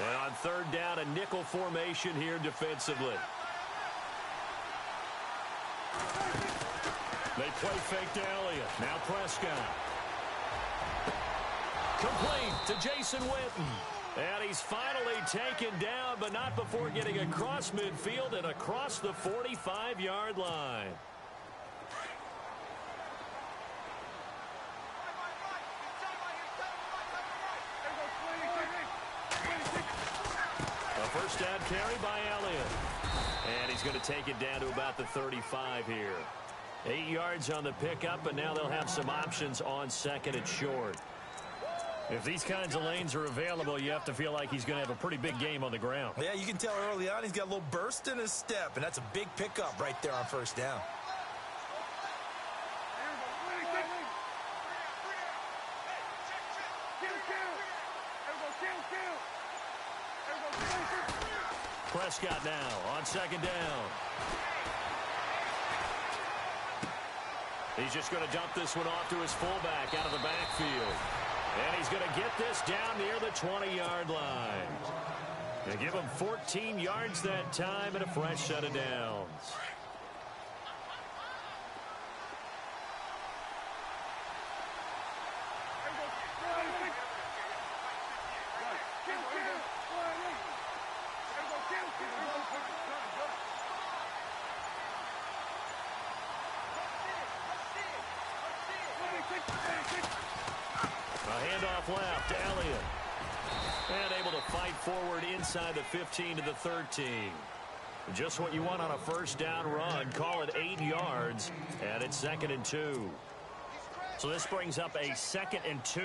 And on third down, a nickel formation here defensively. They play fake to Elliott. Now Prescott. Complete to Jason Witten. And he's finally taken down, but not before getting across midfield and across the 45-yard line. A first down carry by Elliott. And he's going to take it down to about the 35 here. 8 yards on the pickup, and now they'll have some options on second and short. If these kinds of lanes are available, you have to feel like he's going to have a pretty big game on the ground. Yeah, you can tell early on he's got a little burst in his step, and that's a big pickup right there on first down. Prescott now on second down. He's just going to dump this one off to his fullback out of the backfield. And he's going to get this down near the 20-yard line. They give him 14 yards that time and a fresh set of downs. A handoff left to Elliott. And able to fight forward inside the 15 to the 13. Just what you want on a first down run. Call it 8 yards. And it's 2nd and 2. So this brings up a 2nd and 2.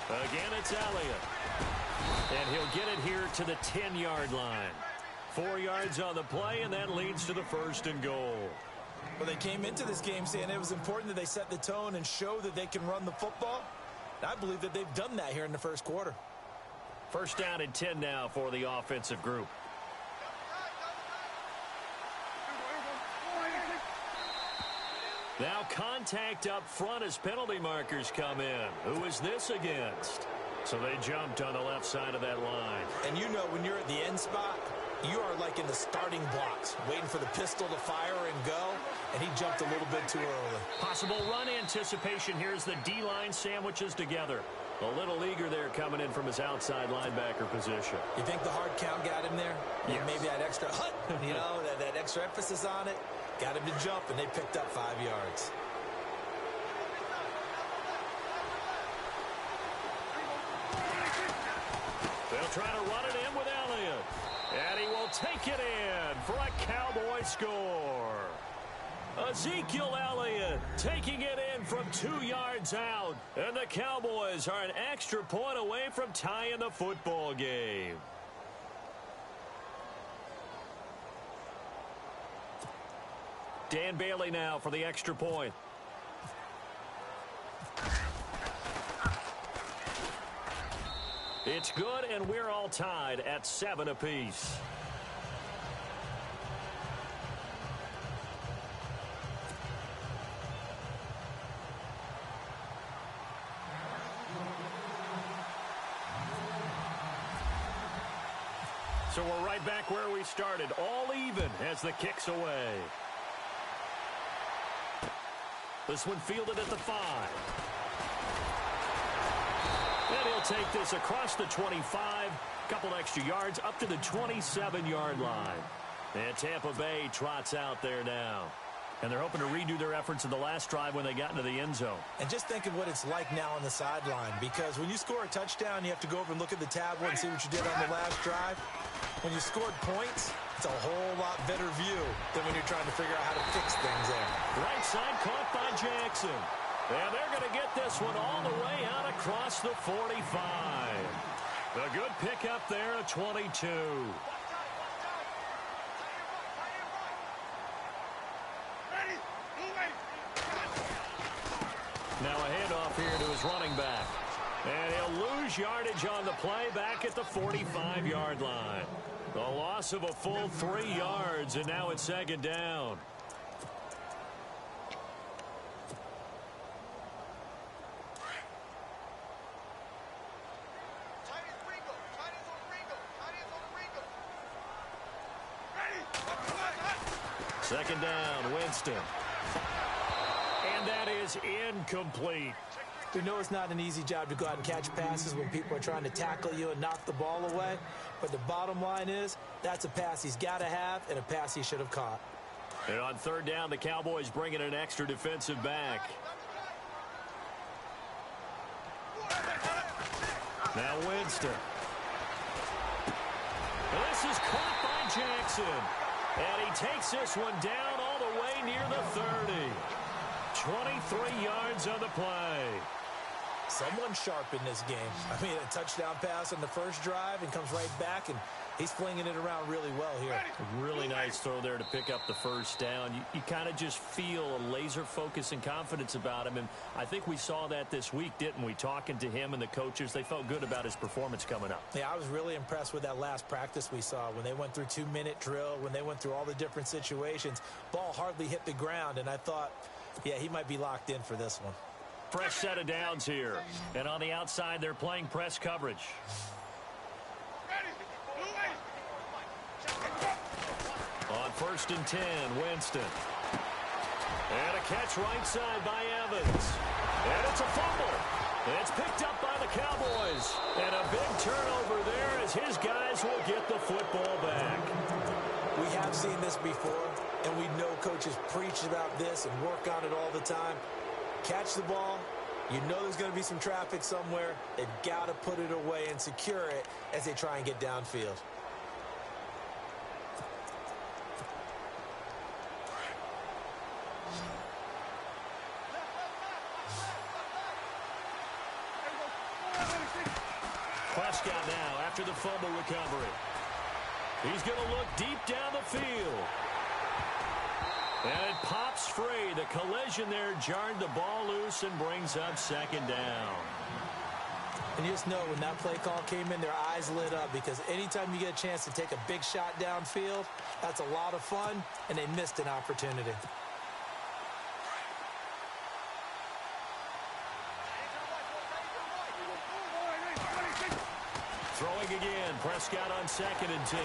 Again, it's Elliott. And he'll get it here to the 10-yard line. 4 yards on the play, and that leads to the 1st and goal. Well, they came into this game saying it was important that they set the tone and show that they can run the football. I believe that they've done that here in the first quarter. First down and 10 now for the offensive group. Now contact up front as penalty markers come in. Who is this against? So they jumped on the left side of that line. And you know when you're at the end spot, you are like in the starting blocks, waiting for the pistol to fire and go, and he jumped a little bit too early. Possible run anticipation. Here's the D-line sandwiches together. A little eager there coming in from his outside linebacker position. You think the hard count got him there? Yes. Yeah, maybe that extra hut, you know, that extra emphasis on it, got him to jump, and they picked up 5 yards. They'll try to run it in with Elliott. And he will take it in for a Cowboy score. Ezekiel Elliott taking it in from 2 yards out. And the Cowboys are an extra point away from tying the football game. Dan Bailey now for the extra point. It's good, and we're all tied at 7 apiece. So we're right back where we started, all even as the kick's away. This one fielded at the 5. And he'll take this across the 25, couple extra yards up to the 27-yard line. And Tampa Bay trots out there now. And they're hoping to redo their efforts in the last drive when they got into the end zone. And just think of what it's like now on the sideline, because when you score a touchdown, you have to go over and look at the tablet and see what you did on the last drive. When you scored points, it's a whole lot better view than when you're trying to figure out how to fix things there. Right side caught by Jackson. And they're going to get this one all the way out across the 45. A good pickup there at 22. Now a handoff here to his running back. And he'll lose yardage on the play back at the 45-yard line. The loss of a full 3 yards, and now it's second down. Second down, Winston. And that is incomplete. We know it's not an easy job to go out and catch passes when people are trying to tackle you and knock the ball away. But the bottom line is, that's a pass he's got to have and a pass he should have caught. And on third down, the Cowboys bring in an extra defensive back. Now Winston. And this is caught by Jackson. And he takes this one down all the way near the 30. 23 yards on the play. Someone sharp in this game. I mean, a touchdown pass on the first drive and comes right back, and he's flinging it around really well here. A really nice throw there to pick up the first down. You kind of just feel a laser focus and confidence about him, and I think we saw that this week, didn't we? Talking to him and the coaches, they felt good about his performance coming up. Yeah, I was really impressed with that last practice we saw when they went through 2-minute drill, when they went through all the different situations. Ball hardly hit the ground, and I thought, yeah, he might be locked in for this one. Fresh set of downs here. And on the outside, they're playing press coverage. On 1st and 10, Winston. And a catch right side by Evans. And it's a fumble. And it's picked up by the Cowboys. And a big turnover there as his guys will get the football back. We have seen this before, and we know coaches preach about this and work on it all the time. Catch the ball. You know there's going to be some traffic somewhere. They've got to put it away and secure it as they try and get downfield. Prescott now after the fumble recovery. He's going to look deep down the field. And it pops free. The collision there jarred the ball loose and brings up second down. And you just know when that play call came in, their eyes lit up, because anytime you get a chance to take a big shot downfield, that's a lot of fun, and they missed an opportunity. Throwing again, Prescott on 2nd and 10.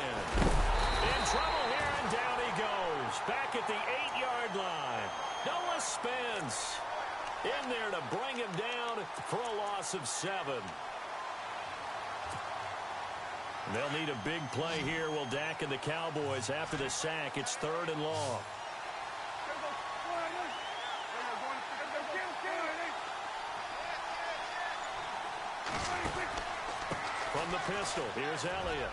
In trouble here, and down he goes. Back at the 8-yard line. Noah Spence in there to bring him down for a loss of 7. They'll need a big play here, will Dak and the Cowboys after the sack. It's 3rd and long. From the pistol, here's Elliott.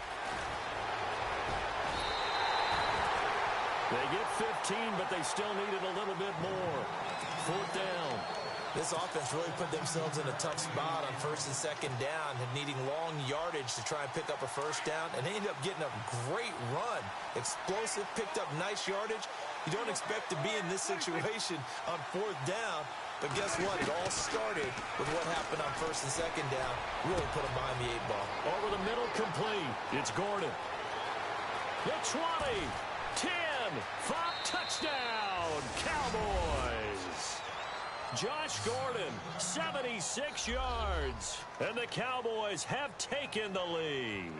They get 15, but they still needed a little bit more. 4th down. This offense really put themselves in a tough spot on 1st and 2nd down and needing long yardage to try and pick up a first down, and they ended up getting a great run. Explosive, picked up nice yardage. You don't expect to be in this situation on 4th down, but guess what? It all started with what happened on 1st and 2nd down. Really put them behind the 8 ball. Over the middle, complete. It's Gordon. The 20, 10, 5, touchdown, Cowboys. Josh Gordon, 76 yards. And the Cowboys have taken the lead.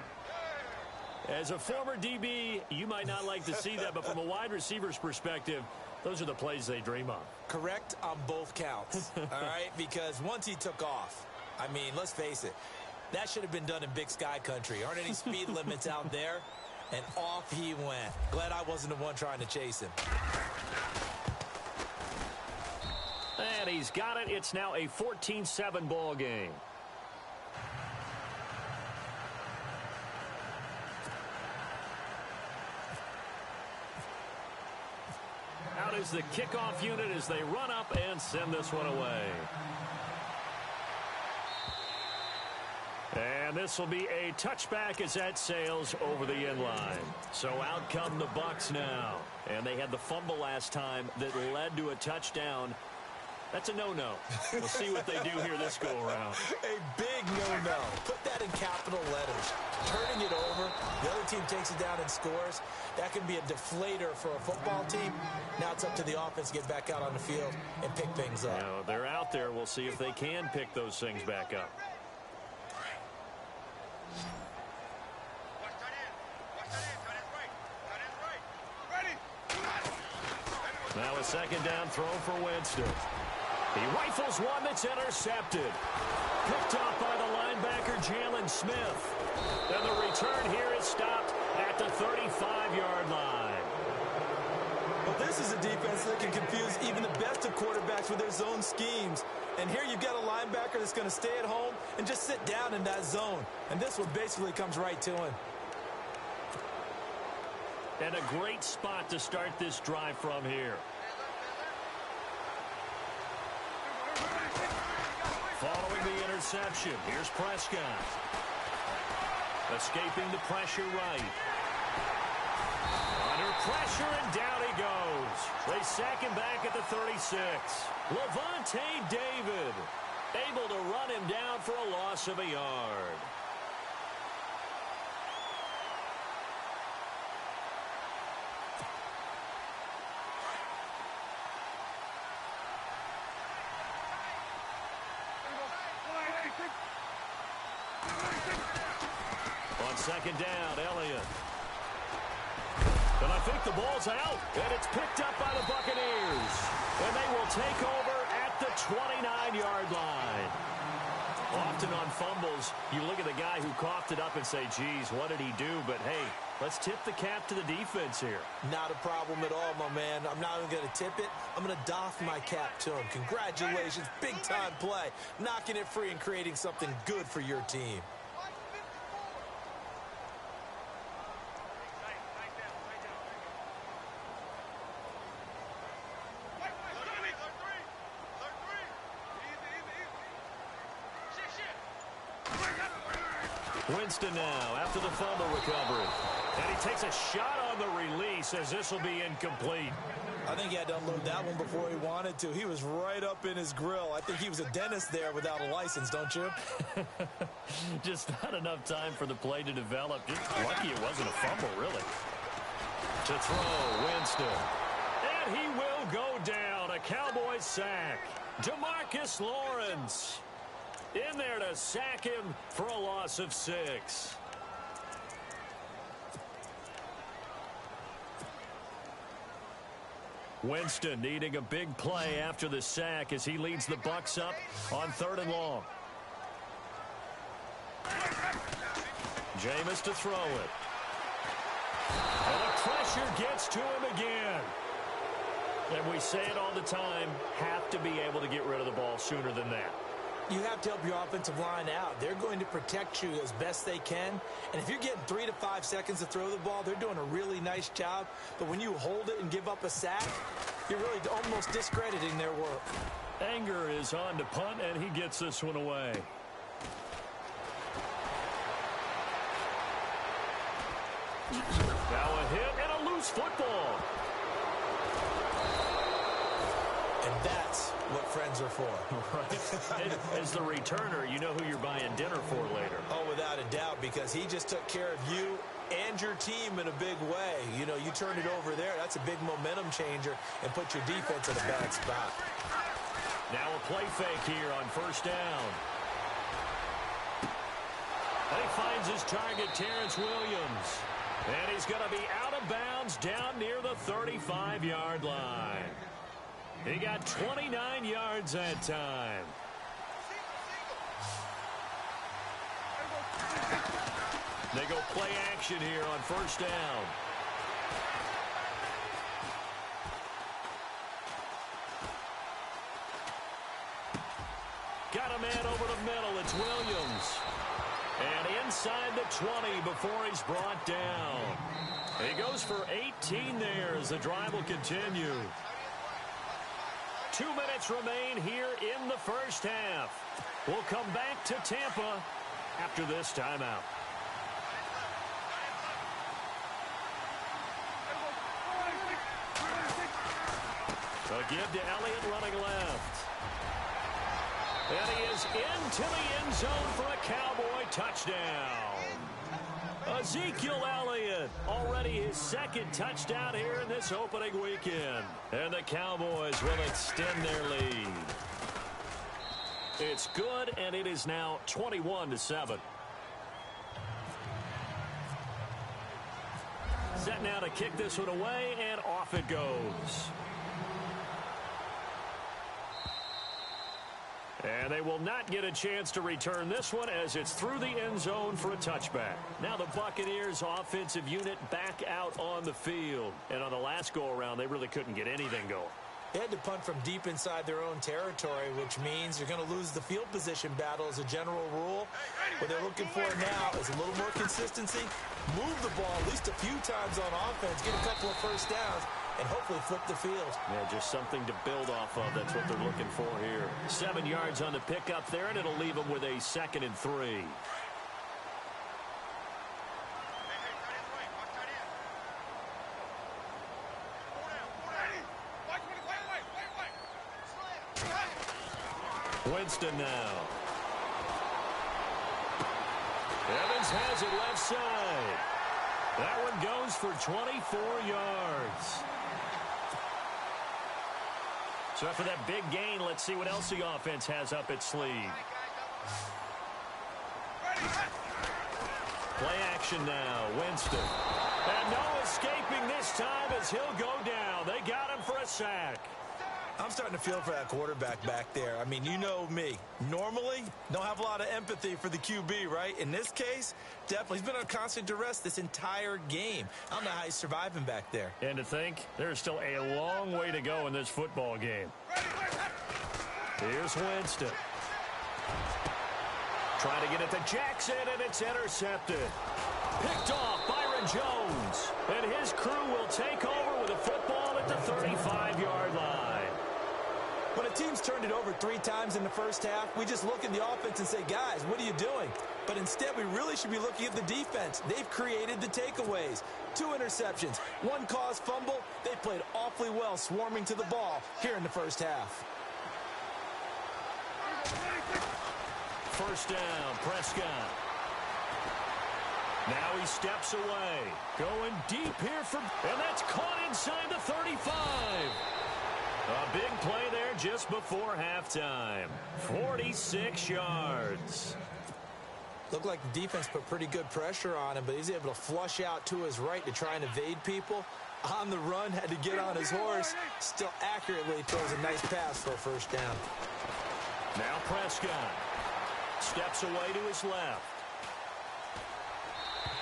As a former DB, you might not like to see that, but from a wide receiver's perspective, those are the plays they dream of. Correct on both counts, all right? Because once he took off, I mean, let's face it, that should have been done in Big Sky country. Aren't any speed limits out there? And off he went. Glad I wasn't the one trying to chase him. And he's got it. It's now a 14-7 ball game. Out is the kickoff unit as they run up and send this one away. And this will be a touchback as that sails over the end line. So out come the Bucs now. And they had the fumble last time that led to a touchdown. That's a no-no. We'll see what they do here this go-around. A big no-no. Put that in capital letters. Turning it over, the other team takes it down and scores. That can be a deflator for a football team. Now it's up to the offense to get back out on the field and pick things up. You know, they're out there. We'll see if they can pick those things back up. Now a second down throw for Winston. He rifles one that's intercepted. Picked off by the linebacker, Jalen Smith. And the return here is stopped at the 35-yard line. Well, this is a defense that can confuse even the best of quarterbacks with their zone schemes. And here you've got a linebacker that's going to stay at home and just sit down in that zone. And this one basically comes right to him. And a great spot to start this drive from here. Following the interception, here's Prescott. Escaping the pressure right. Under pressure, and down he goes. They sack him back at the 36. Levante David able to run him down for a loss of a yard. On second down, Elliott. And I think the ball's out, and it's picked up by the Buccaneers. And they will take over at the 29-yard line. Often on fumbles, you look at the guy who coughed it up and say, geez, what did he do? But, hey, let's tip the cap to the defense here. Not a problem at all, my man. I'm not even going to tip it. I'm going to doff my cap to him. Congratulations, big-time play. Knocking it free and creating something good for your team. Winston now after the fumble recovery. And he takes a shot on the release as this will be incomplete. I think he had to unload that one before he wanted to. He was right up in his grill. I think he was a dentist there without a license, don't you? Just not enough time for the play to develop. Just lucky it wasn't a fumble, really. To throw, Winston. And he will go down. A Cowboys sack. DeMarcus Lawrence in there to sack him for a loss of 6. Winston needing a big play after the sack as he leads the Bucs up on 3rd and long. Jameis to throw it. And the pressure gets to him again. And we say it all the time, have to be able to get rid of the ball sooner than that. You have to help your offensive line out. They're going to protect you as best they can. And if you're getting 3 to 5 seconds to throw the ball, they're doing a really nice job. But when you hold it and give up a sack, you're really almost discrediting their work. Anger is on to punt, and he gets this one away. Now a hit and a loose football. And that's what friends are for. Right. As the returner, you know who you're buying dinner for later. Oh, without a doubt, because he just took care of you and your team in a big way. You know, you turned it over there. That's a big momentum changer and put your defense in a bad spot. Now a play fake here on 1st down. And he finds his target, Terrence Williams. And he's going to be out of bounds down near the 35-yard line. He got 29 yards that time. They go play action here on 1st down. Got a man over the middle. It's Williams. And inside the 20 before he's brought down. He goes for 18 there as the drive will continue. 2 minutes remain here in the first half. We'll come back to Tampa after this timeout. A give to Elliott running left. And he is into the end zone for a Cowboy touchdown. Ezekiel Elliott, already his 2nd touchdown here in this opening weekend. And the Cowboys will extend their lead. It's good, and it is now 21-7. Set now to kick this one away, and off it goes. And they will not get a chance to return this one as it's through the end zone for a touchback. Now the Buccaneers offensive unit back out on the field. And on the last go-around, they really couldn't get anything going. They had to punt from deep inside their own territory, which means you're going to lose the field position battle as a general rule. What they're looking for now is a little more consistency, move the ball at least a few times on offense, get a couple of first downs, and hopefully flip the field. Yeah, just something to build off of. That's what they're looking for here. 7 yards on the pickup there, and it'll leave them with a 2nd and 3. Winston now. Evans has it left side. That one goes for 24 yards. So after that big gain, let's see what else the offense has up its sleeve. Play action now. Winston. And no escaping this time as he'll go down. They got him for a sack. I'm starting to feel for that quarterback back there. I mean, you know me. Normally, don't have a lot of empathy for the QB, right? In this case, definitely. He's been on constant duress this entire game. I don't know how he's surviving back there. And to think, there's still a long way to go in this football game. Here's Winston. Trying to get it to Jackson, and it's intercepted. Picked off Byron Jones. And his crew will take over with a football at the 35-yard line. When a team's turned it over 3 times in the first half, we just look at the offense and say, guys, what are you doing? But instead, we really should be looking at the defense. They've created the takeaways. 2 interceptions, 1 caused fumble. They played awfully well swarming to the ball here in the first half. First down, Prescott. Now he steps away. Going deep here and that's caught inside the 35. A big play there just before halftime. 46 yards. Looked like the defense put pretty good pressure on him, but he's able to flush out to his right to try and evade people. On the run, had to get on his horse. Still accurately throws a nice pass for a first down. Now Prescott steps away to his left.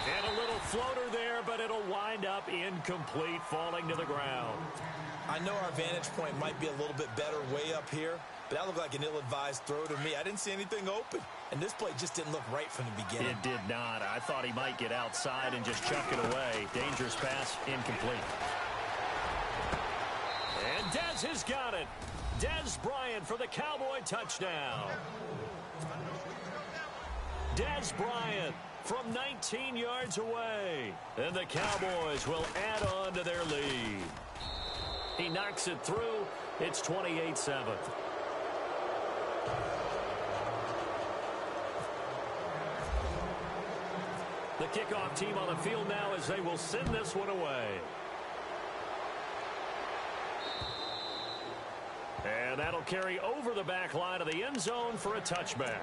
And a little floater there, but it'll wind up incomplete, falling to the ground. I know our vantage point might be a little bit better way up here, but that looked like an ill-advised throw to me. I didn't see anything open, and this play just didn't look right from the beginning. It did not. I thought he might get outside and just chuck it away. Dangerous pass, incomplete. And Dez has got it. Dez Bryant for the Cowboy touchdown. Dez Bryant from 19 yards away. And the Cowboys will add on to their lead. He knocks it through. It's 28-7. The kickoff team on the field now as they will send this one away. And that'll carry over the back line of the end zone for a touchback.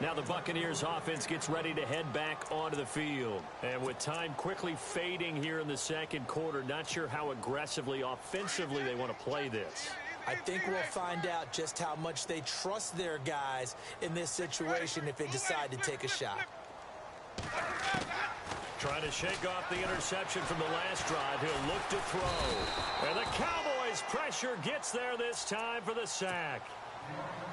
Now the Buccaneers offense gets ready to head back onto the field. And with time quickly fading here in the second quarter, not sure how aggressively, offensively they want to play this. I think we'll find out just how much they trust their guys in this situation if they decide to take a shot. Trying to shake off the interception from the last drive. He'll look to throw. And the Cowboys pressure gets there this time for the sack.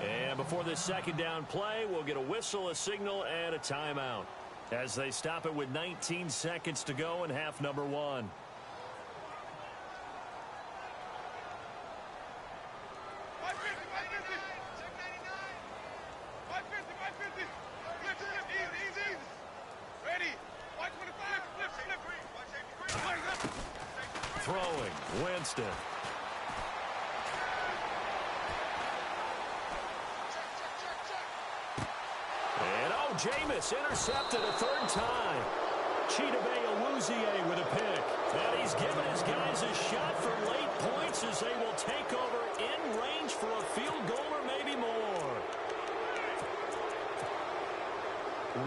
And before this second down play, we'll get a whistle, a signal, and a timeout as they stop it with 19 seconds to go in half number 1. Throwing, Winston. Jameis intercepted a 3rd time. Chidobe Awuzie with a pick. And he's given his guys a shot for late points as they will take over in range for a field goal or maybe more.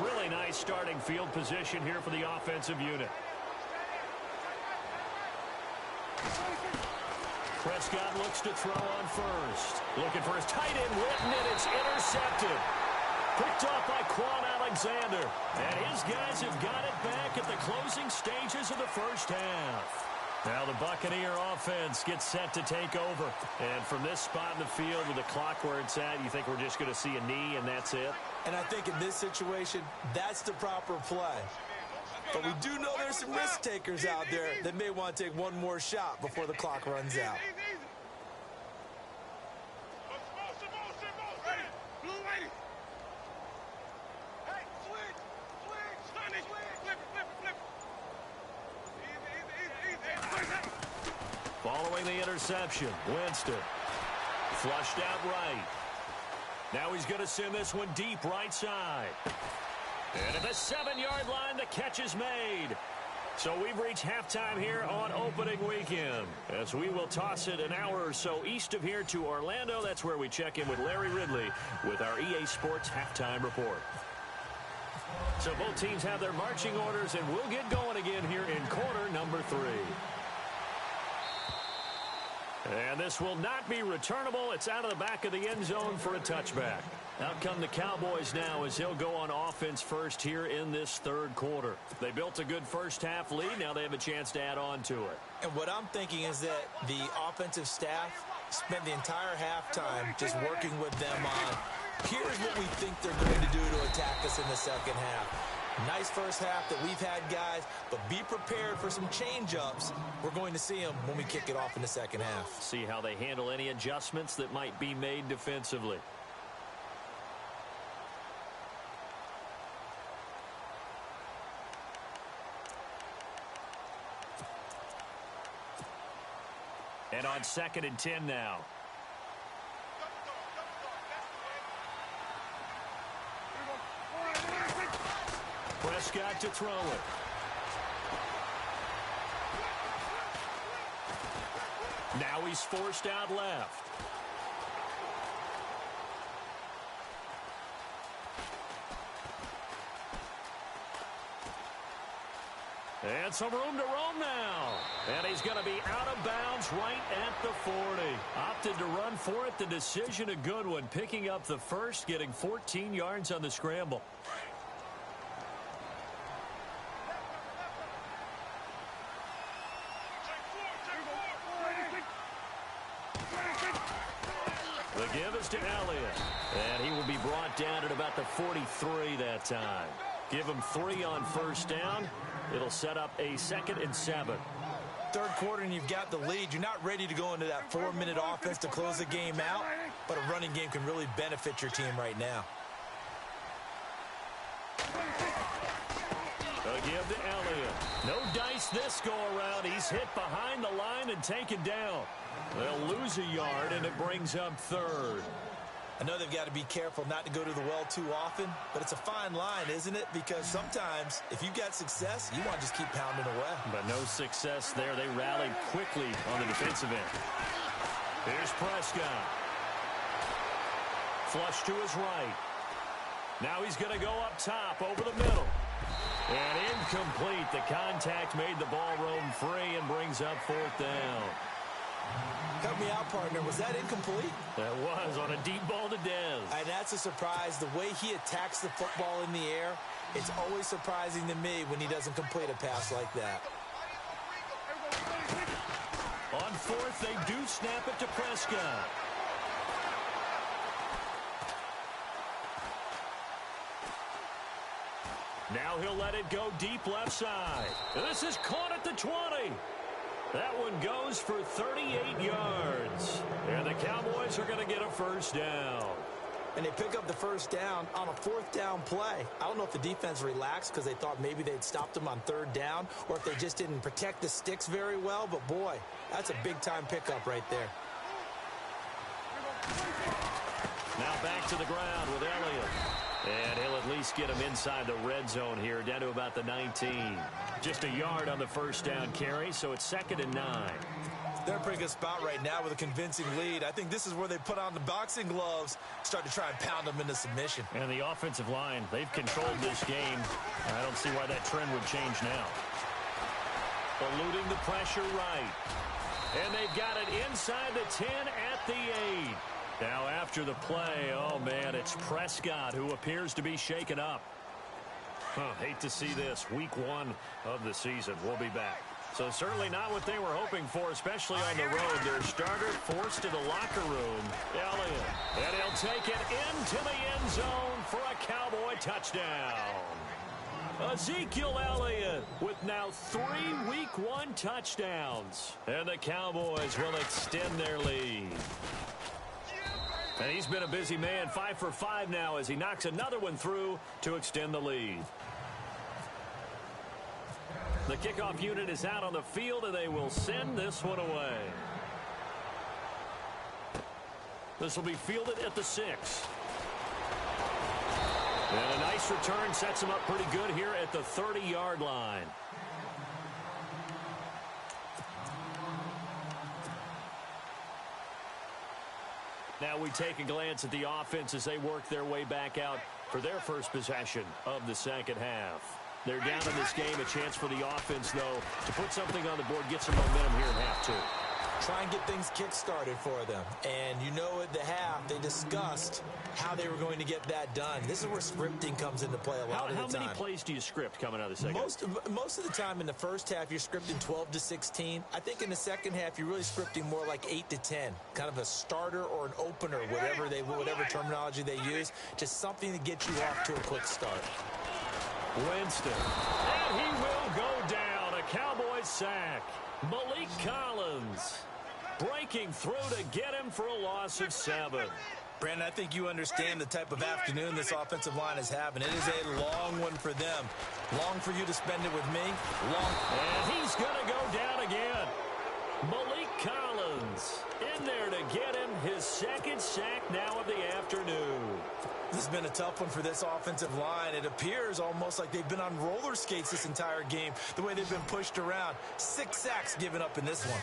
Really nice starting field position here for the offensive unit. Prescott looks to throw on first. Looking for his tight end, Witten, and it's intercepted. Picked off by Quan Alexander. And his guys have got it back at the closing stages of the first half. Now the Buccaneer offense gets set to take over. And from this spot in the field with the clock where it's at, you think we're just going to see a knee and that's it? And I think in this situation, that's the proper play. But we do know there's some risk takers out there that may want to take one more shot before the clock runs out. Following the interception, Winston flushed out right. Now he's going to send this one deep right side. And at the 7-yard line, the catch is made. So we've reached halftime here on opening weekend, as we will toss it an hour or so east of here to Orlando. That's where we check in with Larry Ridley with our EA Sports halftime report. So both teams have their marching orders, and we'll get going again here in quarter number 3. And this will not be returnable. It's out of the back of the end zone for a touchback. Out come the Cowboys now as he'll go on offense first here in this third quarter. They built a good first half lead. Now they have a chance to add on to it. And what I'm thinking is that the offensive staff spent the entire halftime just working with them on, here's what we think they're going to do to attack us in the second half. Nice first half that we've had, guys, but be prepared for some change-ups. We're going to see them when we kick it off in the second half. See how they handle any adjustments that might be made defensively. And on 2nd and 10 now. Prescott to throw it. Now he's forced out left. And some room to roam now. And he's going to be out of bounds right at the 40. Opted to run for it. The decision a good one. Picking up the first, getting 14 yards on the scramble. The give is to Elliott. And he will be brought down at about the 43 that time. Give him 3 on first down. It'll set up a 2nd and 7. Third quarter and you've got the lead. You're not ready to go into that 4-minute offense to close the game out, but a running game can really benefit your team right now. A give to Elliott. No dice this go around. He's hit behind the line and taken down. They'll lose a yard, and it brings up 3rd. I know they've got to be careful not to go to the well too often, but it's a fine line, isn't it? Because sometimes, if you've got success, you want to just keep pounding away. But no success there. They rallied quickly on the defensive end. Here's Prescott. Flush to his right. Now he's going to go up top over the middle. And incomplete. The contact made the ball roam free and brings up 4th down. Help me out, partner. Was that incomplete? That was on a deep ball to Dez. And that's a surprise. The way he attacks the football in the air, it's always surprising to me when he doesn't complete a pass like that. On 4th, they do snap it to Prescott. Now he'll let it go deep left side. This is caught at the 20. That one goes for 38 yards. And the Cowboys are going to get a first down. And they pick up the first down on a 4th down play. I don't know if the defense relaxed because they thought maybe they'd stopped them on 3rd down or if they just didn't protect the sticks very well. But, boy, that's a big-time pickup right there. Now back to the ground with Elliott. And he'll at least get him inside the red zone here, down to about the 19. Just a yard on the first down carry, so it's 2nd and 9. They're in a pretty good spot right now with a convincing lead. I think this is where they put on the boxing gloves, start to try and pound them into submission. And the offensive line, they've controlled this game. I don't see why that trend would change now. Eluding the pressure right. And they've got it inside the 10 at the 8. Now after the play, oh man, it's Prescott who appears to be shaken up. Hate to see this. Week 1 of the season. We'll be back. So certainly not what they were hoping for, especially on the road. Their starter forced to the locker room. Elliott. And he'll take it into the end zone for a Cowboy touchdown. Ezekiel Elliott with now 3 Week 1 touchdowns. And the Cowboys will extend their lead. And he's been a busy man, 5 for 5 now as he knocks another one through to extend the lead. The kickoff unit is out on the field, and they will send this one away. This will be fielded at the 6. And a nice return sets him up pretty good here at the 30-yard line. Now we take a glance at the offense as they work their way back out for their first possession of the second half. They're down in this game. A chance for the offense, though, to put something on the board, get some momentum here in half 2. Try and get things kick-started for them. And you know at the half, they discussed how they were going to get that done. This is where scripting comes into play a lot of the time. How many plays do you script coming out of the second? Most of the time in the first half, you're scripting 12 to 16. I think in the second half, you're really scripting more like 8 to 10. Kind of a starter or an opener, whatever terminology they use. Just something to get you off to a quick start. Winston. And he will go down. A Cowboys sack. Malik Collins breaking through to get him for a loss of 7. Brandon, I think you understand the type of afternoon this offensive line is having. It is a long one for them. Long for you to spend it with me. Long. And he's going to go down again. Malik Collins in there to get him his second sack now of the afternoon. This has been a tough one for this offensive line. It appears almost like they've been on roller skates this entire game, the way they've been pushed around. 6 sacks given up in this one.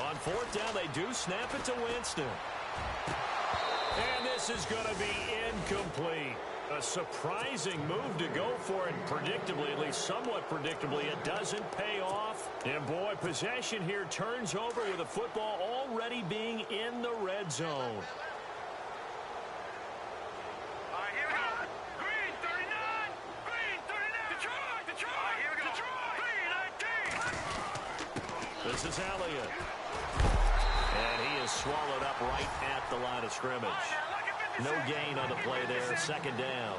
On 4th down, they do snap it to Winston. And this is going to be incomplete. A surprising move to go for it. Predictably, at least somewhat predictably, it doesn't pay off. And boy, possession here turns over with the football already being in the red zone. Here we go. Green 39. Green 39. Detroit. Here we go. Detroit. Green 19. This is Elliott. And he is swallowed up right at the line of scrimmage. No gain on the play there. 2nd down.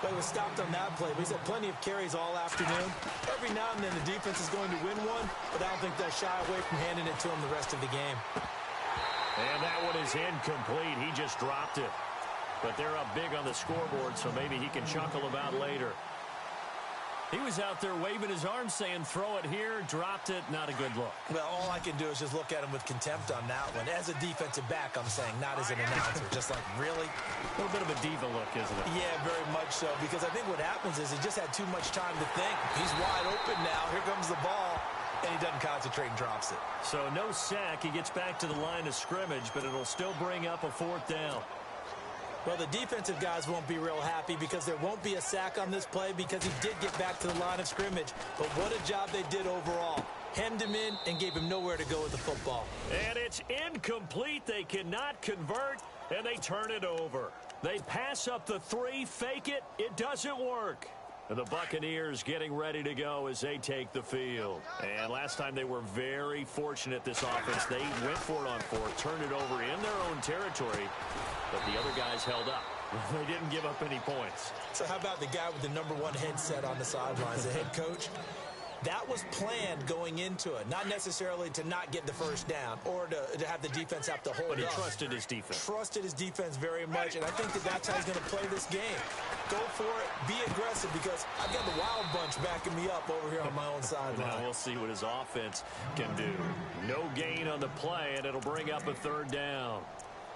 But he was stopped on that play. But he's had plenty of carries all afternoon. Every now and then the defense is going to win one, but I don't think they'll shy away from handing it to him the rest of the game. And that one is incomplete. He just dropped it. But they're up big on the scoreboard, so maybe he can chuckle about later. He was out there waving his arms saying, throw it here, dropped it, not a good look. Well, all I can do is just look at him with contempt on that one. As a defensive back, I'm saying, not as an announcer. Just like, really? A little bit of a diva look, isn't it? Yeah, very much so. Because I think what happens is he just had too much time to think. He's wide open now. Here comes the ball. And he doesn't concentrate and drops it. So no sack. He gets back to the line of scrimmage, but it'll still bring up a 4th down. Well, the defensive guys won't be real happy because there won't be a sack on this play because he did get back to the line of scrimmage. But what a job they did overall. Hemmed him in and gave him nowhere to go with the football. And it's incomplete. They cannot convert, and they turn it over. They pass up the 3, fake it. It doesn't work. And the Buccaneers getting ready to go as they take the field. And last time they were very fortunate, this offense. They went for it on 4th, turned it over in their own territory, but the other guys held up. They didn't give up any points. So how about the guy with the #1 headset on the sidelines, the head coach? That was planned going into it, not necessarily to not get the first down or to have the defense have to hold up. But he trusted his defense. Trusted his defense very much, and I think that's how he's going to play this game. Go for it, be aggressive, because I've got the wild bunch backing me up over here on my own sideline. Now we'll see what his offense can do. No gain on the play, and it'll bring up a 3rd down.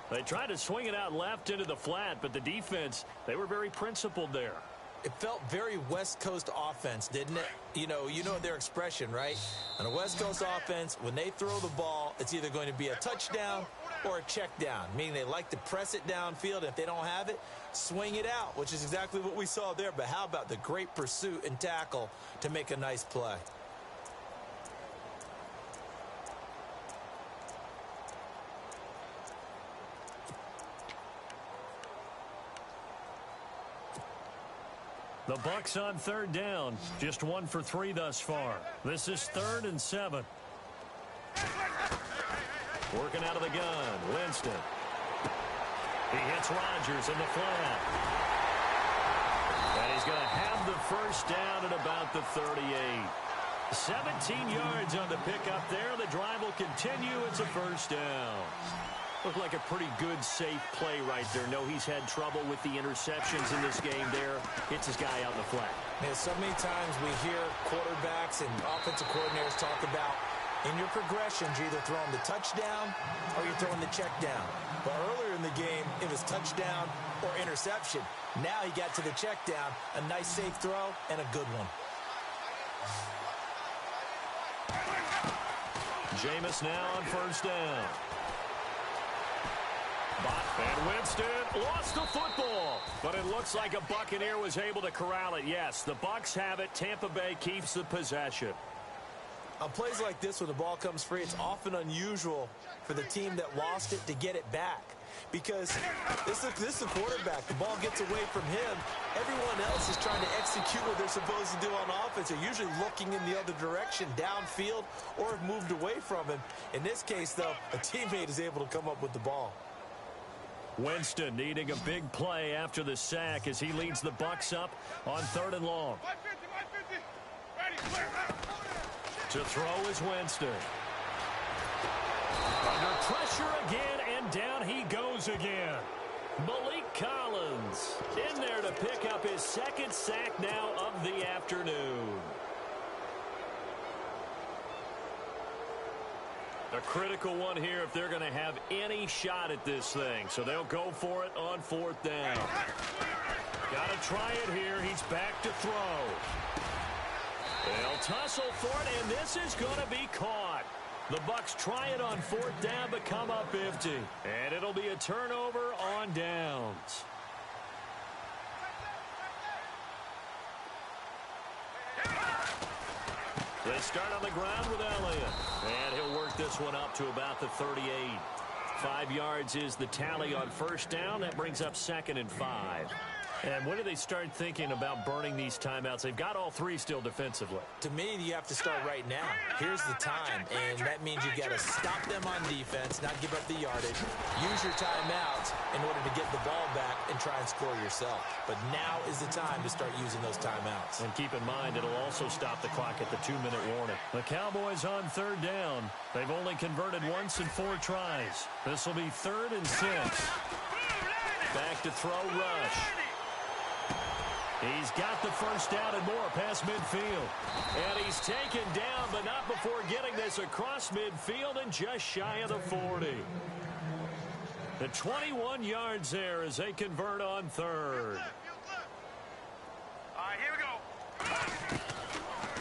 They tried to swing it out left into the flat, but the defense, they were very principled there. It felt very West Coast offense, didn't it? You know their expression, right? On a West Coast offense, when they throw the ball, it's either going to be a touchdown or a check down, meaning they like to press it downfield. If they don't have it, swing it out, which is exactly what we saw there. But how about the great pursuit and tackle to make a nice play? The Bucs on third down. Just 1 for 3 thus far. This is 3rd and 7. Working out of the gun. Winston. He hits Rodgers in the flat. And he's going to have the first down at about the 38. 17 yards on the pickup there. The drive will continue. It's a first down. Looked like a pretty good, safe play right there. No, he's had trouble with the interceptions in this game there. Hits his guy out in the flat. Man, so many times we hear quarterbacks and offensive coordinators talk about in your progressions, you're either throwing the touchdown or you're throwing the check down. But earlier in the game, it was touchdown or interception. Now he got to the check down, a nice safe throw, and a good one. Jameis now on first down. And Winston lost the football, but it looks like a Buccaneer was able to corral it. Yes, the Bucs have it. Tampa Bay keeps the possession. On plays like this, when the ball comes free, it's often unusual for the team that lost it to get it back. Because this is the quarterback. The ball gets away from him. Everyone else is trying to execute what they're supposed to do on offense. They're usually looking in the other direction, downfield, or have moved away from him. In this case, though, a teammate is able to come up with the ball. Winston needing a big play after the sack as he leads the Bucs up on 3rd and long. To throw is Winston. Under pressure again, and down he goes again. Malik Collins in there to pick up his 2nd sack now of the afternoon. A critical one here if they're going to have any shot at this thing. So they'll go for it on 4th down. Got to try it here. He's back to throw. They'll tussle for it, and this is going to be caught. The Bucs try it on 4th down, but come up empty. And it'll be a turnover on downs. They start on the ground with Elliott. And he'll work this one up to about the 38. 5 yards is the tally on first down. That brings up 2nd and 5. And when do they start thinking about burning these timeouts? They've got all 3 still defensively. To me, you have to start right now. Here's the time, and that means you got to stop them on defense, not give up the yardage. Use your timeouts in order to get the ball back and try and score yourself. But now is the time to start using those timeouts. And keep in mind, it'll also stop the clock at the 2-minute warning. The Cowboys on 3rd down. They've only converted once in 4 tries. This will be 3rd and 6. Back to throw, Rush. He's got the first down and more past midfield. And he's taken down, but not before getting this across midfield and just shy of the 40. The 21 yards there as they convert on 3rd. All right, here we go.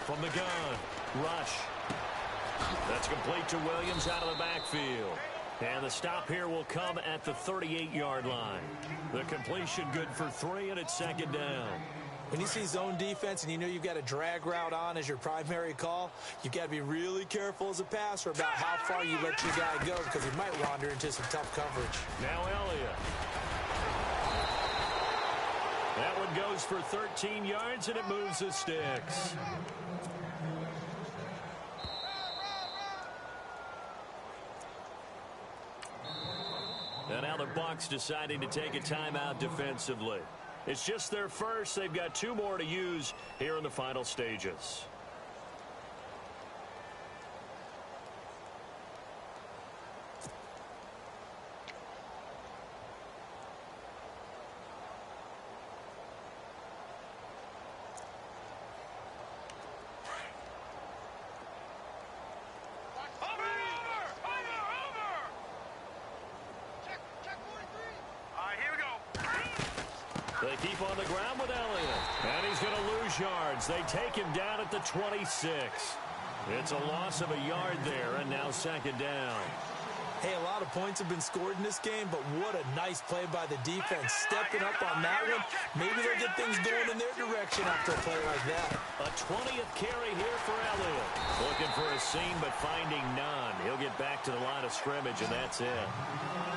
From the gun, Rush. That's complete to Williams out of the backfield. And the stop here will come at the 38-yard line. The completion good for 3, and it's 2nd down. When you see zone defense and you know you've got a drag route on as your primary call, you've got to be really careful as a passer about how far you let your guy go because he might wander into some tough coverage. Now Elliott. That one goes for 13 yards, and it moves the sticks. And now the Bucs deciding to take a timeout defensively. It's just their first. They've got 2 more to use here in the final stages. They keep on the ground with Elliott. And he's going to lose yards. They take him down at the 26. It's a loss of a yard there, and now 2nd down. Hey, a lot of points have been scored in this game, but what a nice play by the defense. Stepping up on that one. Maybe they'll get things going in their direction after a play like that. A 20th carry here for Elliott. Looking for a seam, but finding none. He'll get back to the line of scrimmage, and that's it.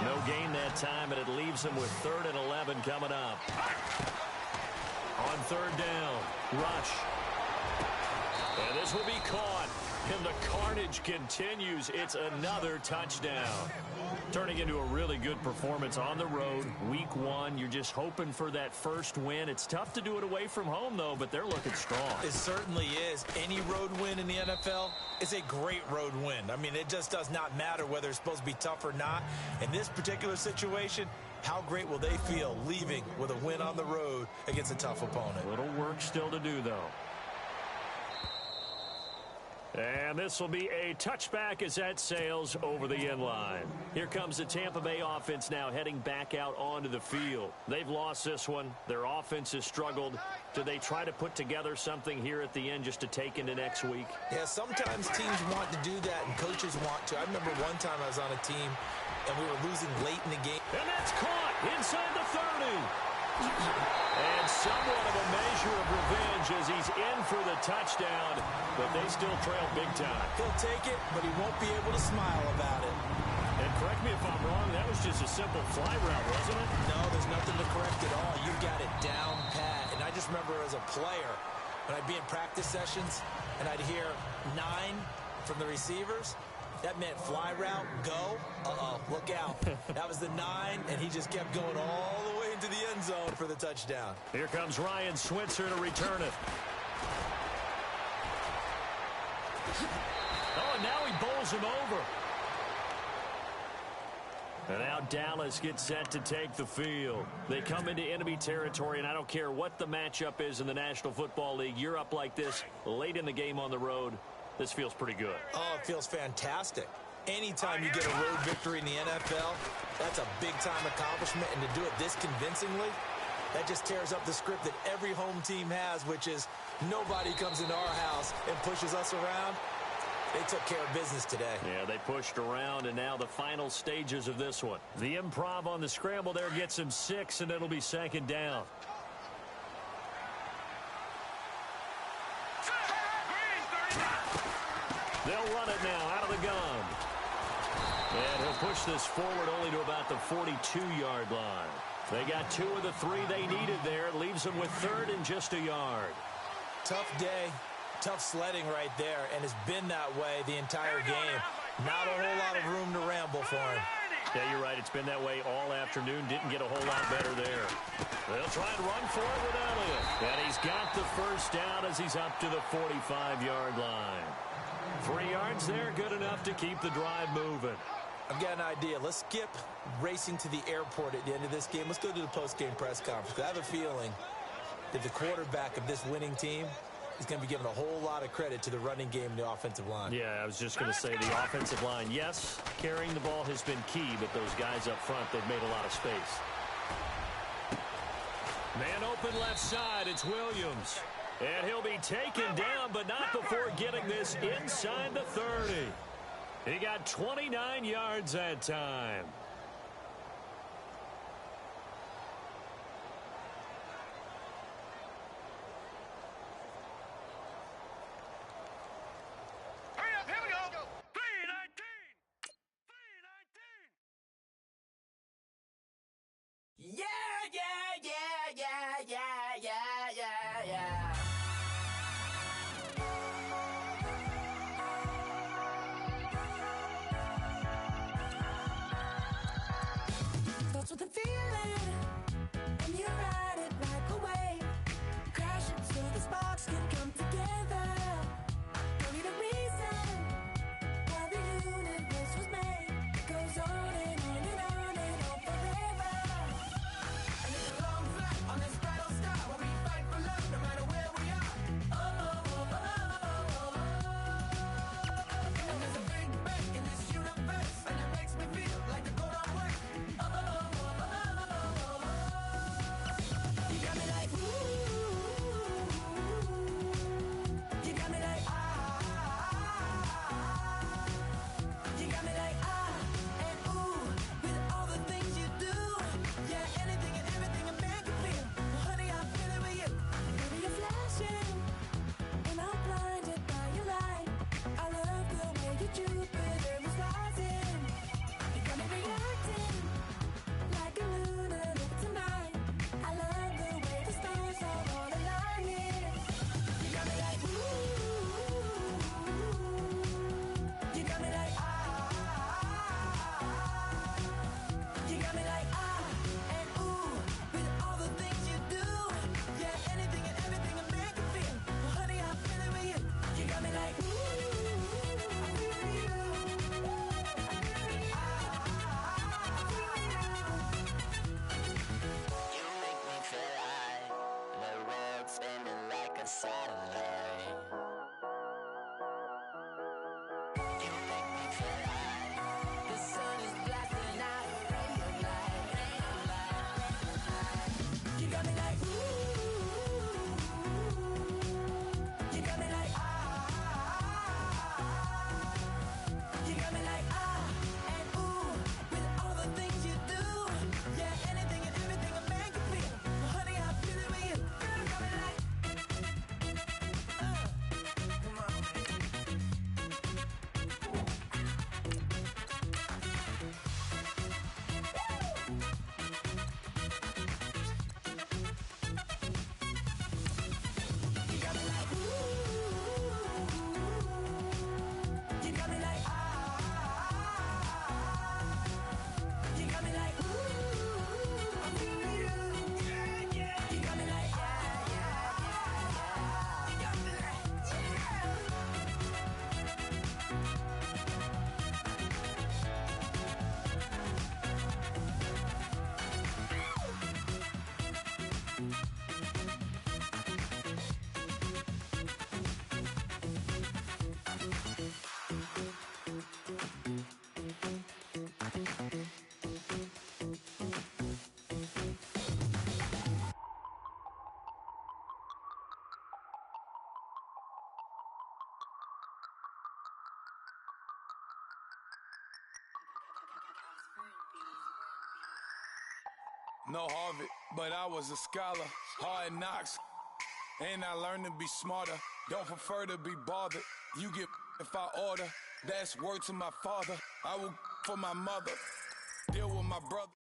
No gain that time, and it leaves him with 3rd and 11 coming up. On third down, rush. And this will be caught. And the carnage continues. It's another touchdown. Turning into a really good performance on the road. Week 1, you're just hoping for that first win. It's tough to do it away from home, though, but they're looking strong. It certainly is. Any road win in the NFL is a great road win. I mean, it just does not matter whether it's supposed to be tough or not. In this particular situation, how great will they feel leaving with a win on the road against a tough opponent? A little work still to do, though. And this will be a touchback as that sails over the end line. Here comes the Tampa Bay offense now heading back out onto the field. They've lost this one. Their offense has struggled. Do they try to put together something here at the end just to take into next week? Yeah, sometimes teams want to do that and coaches want to. I remember one time I was on a team and we were losing late in the game. And that's caught inside the 30. And somewhat of a measure of revenge as he's in for the touchdown, but they still trail big time. He'll take it, but he won't be able to smile about it. And correct me if I'm wrong, that was just a simple fly route, wasn't it? No, there's nothing to correct at all. You got it down pat. And I just remember as a player, when I'd be in practice sessions and I'd hear 9 from the receivers, that meant fly route, go, look out. That was the 9, and he just kept going all the way into the end zone for the touchdown. Here comes Ryan Switzer to return it. Oh, and now he bowls him over. And now Dallas gets set to take the field. They come into enemy territory, and I don't care what the matchup is in the National Football League. You're up like this late in the game on the road. This feels pretty good. Oh, it feels fantastic. Anytime you get a road victory in the NFL, that's a big-time accomplishment. And to do it this convincingly, that just tears up the script that every home team has, which is nobody comes into our house and pushes us around. They took care of business today. Yeah, they pushed around, and now the final stages of this one. The improv on the scramble there gets him 6, and it'll be second down. They'll run it now out of the gun. And he'll push this forward only to about the 42-yard line. They got 2 of the 3 they needed there. It leaves them with 3rd and just a yard. Tough day, tough sledding right there, and it's been that way the entire game. Not a whole lot of room to ramble for him. Yeah, you're right. It's been that way all afternoon. Didn't get a whole lot better there. They'll try and run for it with Elliott. And he's got the first down as he's up to the 45-yard line. 3 yards there, good enough to keep the drive moving. I've got an idea. Let's skip racing to the airport at the end of this game. Let's go to the post-game press conference. I have a feeling that the quarterback of this winning team is going to be given a whole lot of credit to the running game and the offensive line. Yeah, I was just going to say the offensive line, yes, carrying the ball has been key, but those guys up front, they've made a lot of space. Man open left side, it's Williams. And he'll be taken down, but not before getting this inside the 30. He got 29 yards that time. Hurry up, here we go. 319. 319. Yeah, yeah, yeah, yeah, yeah, yeah, yeah, yeah. No Harvard, but I was a scholar. Hard knocks, and I learned to be smarter. Don't prefer to be bothered. You get if I order. That's word to my father. I will for my mother. Deal with my brother.